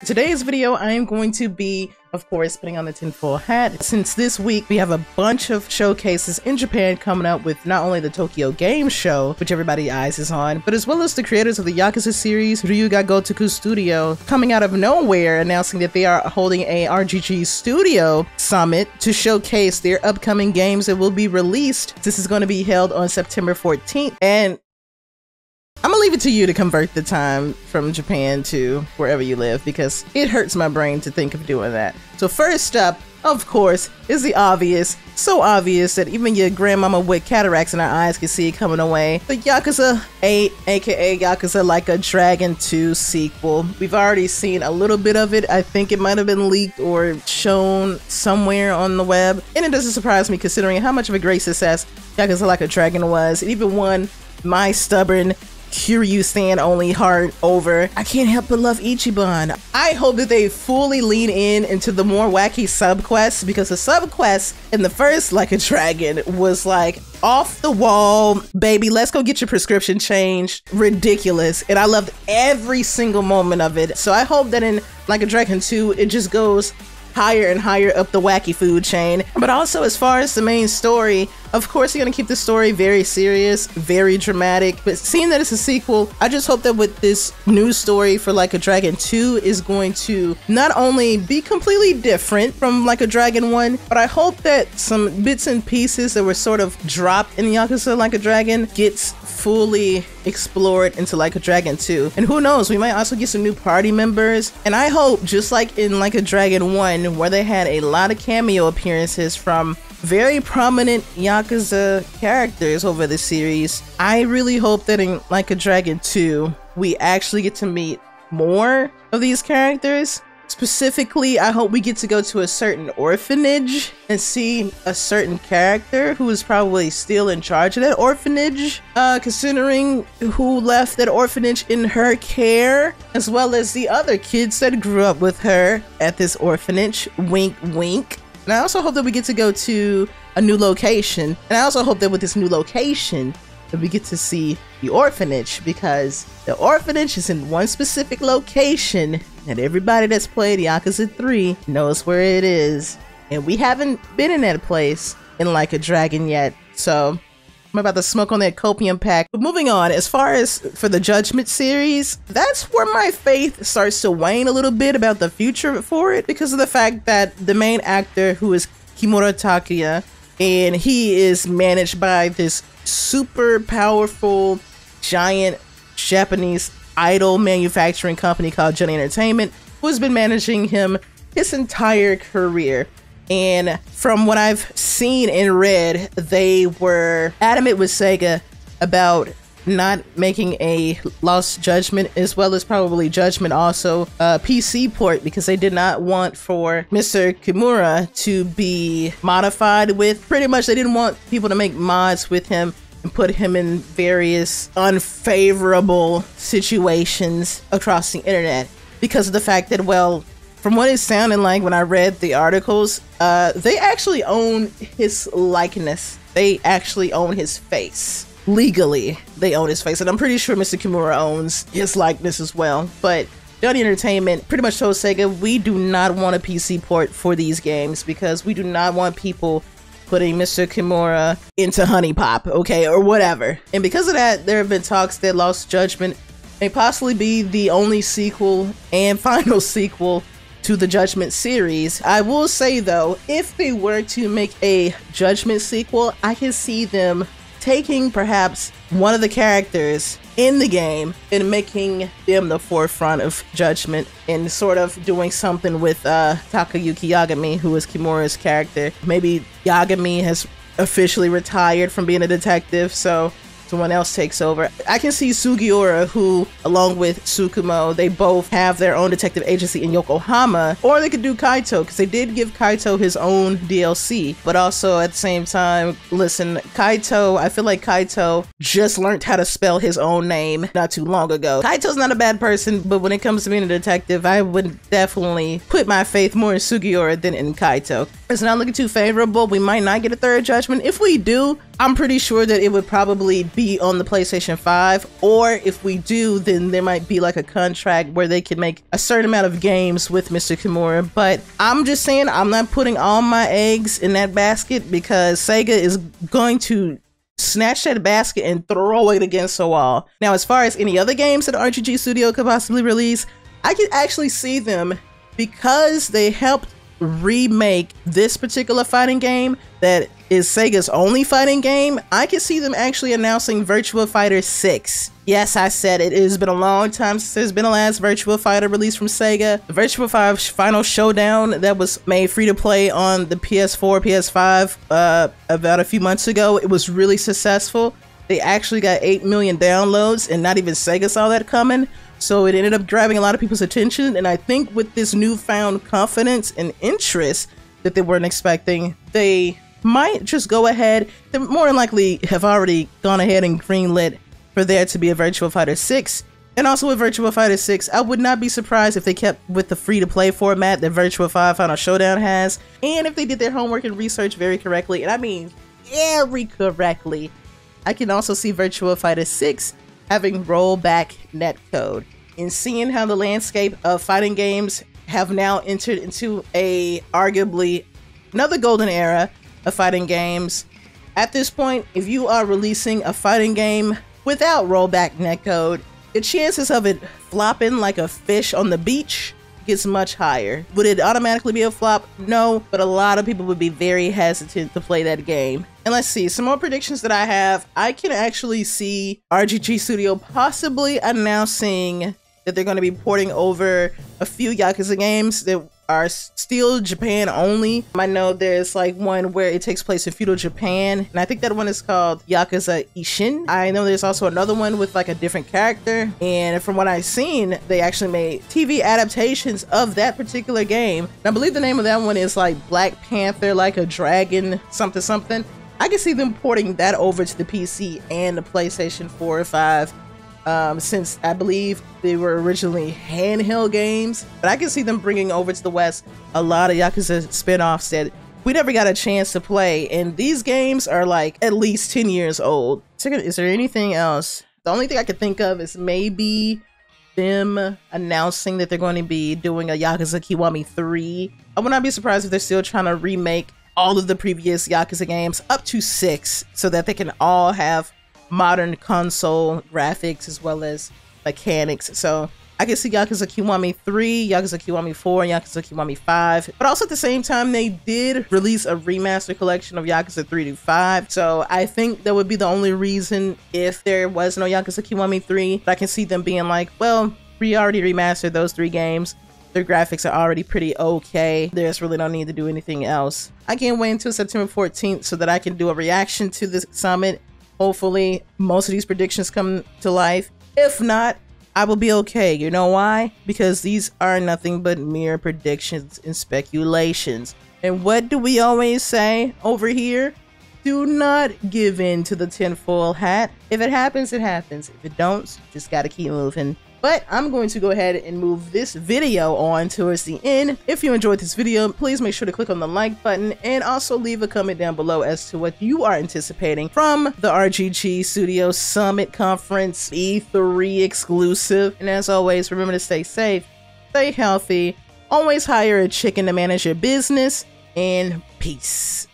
Today's video, I am going to be, of course, putting on the tinfoil hat. Since this week, we have a bunch of showcases in Japan coming up with not only the Tokyo Game Show, which everybody eyes is on, but as well as the creators of the Yakuza series, RGG Studio, coming out of nowhere, announcing that they are holding a RGG Studio summit to showcase their upcoming games that will be released. This is going to be held on September 14th, and I'm gonna leave it to you to convert the time from Japan to wherever you live, because it hurts my brain to think of doing that. So first up, of course, is the obvious, so obvious that even your grandmama with cataracts in her eyes can see it coming away. The Yakuza 8, aka Yakuza Like a Dragon 2 sequel. We've already seen a little bit of it. I think it might have been leaked or shown somewhere on the web. And it doesn't surprise me considering how much of a great success Yakuza Like a Dragon was. It even won my stubborn Kiryu-san only heart over. I can't help but love Ichiban. I hope that they fully lean into the more wacky subquests, because the subquests in the first Like a Dragon was like off the wall, baby, let's go get your prescription changed, ridiculous, and I loved every single moment of it. So I hope that in Like a Dragon 2 it just goes higher and higher up the wacky food chain. But also, as far as the main story, of course you're gonna keep the story very serious, very dramatic, but seeing that it's a sequel, I just hope that with this new story for Like a Dragon 2 is going to not only be completely different from Like a Dragon 1, but I hope that some bits and pieces that were sort of dropped in Yakuza Like a Dragon gets fully explored into Like a Dragon 2. And who knows, we might also get some new party members. And I hope, just like in Like a Dragon 1, where they had a lot of cameo appearances from very prominent Yakuza characters over the series, I really hope that in Like a Dragon 2, we actually get to meet more of these characters. Specifically, I hope we get to go to a certain orphanage and see a certain character who is probably still in charge of that orphanage, considering who left that orphanage in her care, as well as the other kids that grew up with her at this orphanage, wink wink. And I also hope that we get to go to a new location, and I also hope that with this new location that we get to see the orphanage, because the orphanage is in one specific location and everybody that's played Yakuza 3 knows where it is, and we haven't been in that place in Like a Dragon yet, so I'm about to smoke on that copium pack. But moving on, as far as for the Judgment series, that's where my faith starts to wane a little bit about the future for it, because of the fact that the main actor, who is Kimura Takuya, and he is managed by this super powerful giant Japanese idol manufacturing company called Johnny Entertainment, who has been managing him his entire career. And from what I've seen and read, they were adamant with SEGA about not making a Lost Judgment, as well as probably Judgment also PC port, because they did not want for Mr. Kimura to be modified with. Pretty much they didn't want people to make mods with him and put him in various unfavorable situations across the internet, because of the fact that, well, from what it sounded like when I read the articles, they actually own his likeness. They actually own his face. Legally, they own his face. And I'm pretty sure Mr. Kimura owns his likeness as well. But Johnny Entertainment pretty much told SEGA, we do not want a PC port for these games, because we do not want people putting Mr. Kimura into Honey Pop, okay, or whatever. And because of that, there have been talks that Lost Judgment may possibly be the only sequel and final sequel to the Judgment series. I will say though, if they were to make a Judgment sequel, I can see them taking perhaps one of the characters in the game and making them the forefront of Judgment, and sort of doing something with Takayuki Yagami, who is Kimura's character. Maybe Yagami has officially retired from being a detective, so someone else takes over. I can see Sugiura, who, along with Tsukumo, they both have their own detective agency in Yokohama, or they could do Kaito, because they did give Kaito his own DLC. But also at the same time, listen, Kaito, I feel like Kaito just learned how to spell his own name not too long ago. Kaito's not a bad person, but when it comes to being a detective, I would definitely put my faith more in Sugiura than in Kaito. It's not looking too favorable. We might not get a third Judgment. If we do, I'm pretty sure that it would probably be on the PlayStation 5. Or if we do, then there might be like a contract where they can make a certain amount of games with Mr. Kimura. But I'm just saying, I'm not putting all my eggs in that basket, because Sega is going to snatch that basket and throw it against the wall. Now, as far as any other games that RGG Studio could possibly release, I could actually see them, because they helped remake this particular fighting game that is Sega's only fighting game. I could see them actually announcing Virtua Fighter 6. Yes, I said it. It has been a long time since there's been a last Virtua Fighter release from Sega. The Virtua 5 Final Showdown that was made free to play on the PS4, PS5 about a few months ago, it was really successful. They actually got 8 million downloads, and not even Sega saw that coming. So it ended up grabbing a lot of people's attention, and I think with this newfound confidence and interest that they weren't expecting, they might just go ahead. They more than likely have already gone ahead and greenlit for there to be a Virtua Fighter 6. And also with Virtua Fighter 6, I would not be surprised if they kept with the free-to-play format that Virtua 5 Final Showdown has, and if they did their homework and research very correctly, and I mean very correctly. I can also see Virtua Fighter 6 having rollback netcode, and seeing how the landscape of fighting games have now entered into a arguably another golden era of fighting games. At this point, if you are releasing a fighting game without rollback netcode, the chances of it flopping like a fish on the beach gets much higher. Would it automatically be a flop? No, but a lot of people would be very hesitant to play that game. And let's see, some more predictions that I have. I can actually see RGG Studio possibly announcing that they're going to be porting over a few Yakuza games that are still Japan only. I know there's like one where it takes place in feudal Japan, and I think that one is called Yakuza Ishin. I know there's also another one with like a different character, and from what I've seen, they actually made TV adaptations of that particular game. And I believe the name of that one is like Black Panther, like a dragon, something something. I can see them porting that over to the PC and the PlayStation 4 or 5. Since I believe they were originally handheld games, but I can see them bringing over to the West a lot of Yakuza spin-offs that we never got a chance to play, and these games are like at least 10 years old. Is there anything else? The only thing I could think of is maybe them announcing that they're going to be doing a Yakuza Kiwami 3. I would not be surprised if they're still trying to remake all of the previous Yakuza games up to 6 so that they can all have modern console graphics as well as mechanics. So I can see Yakuza Kiwami 3, Yakuza Kiwami 4, and Yakuza Kiwami 5. But also at the same time, they did release a remaster collection of Yakuza 3 to 5. So I think that would be the only reason if there was no Yakuza Kiwami 3. But I can see them being like, well, we already remastered those 3 games. Their graphics are already pretty okay. There's really no need to do anything else. I can't wait until September 14th so that I can do a reaction to this summit. Hopefully, most of these predictions come to life. If not, I will be okay. You know why? Because these are nothing but mere predictions and speculations. And what do we always say over here? Do not give in to the tinfoil hat. If it happens, it happens. If it don't, just gotta keep moving. But I'm going to go ahead and move this video on towards the end. If you enjoyed this video, please make sure to click on the like button and also leave a comment down below as to what you are anticipating from the RGG Studio Summit Conference E3 exclusive. And as always, remember to stay safe, stay healthy, always hire a chicken to manage your business, and peace.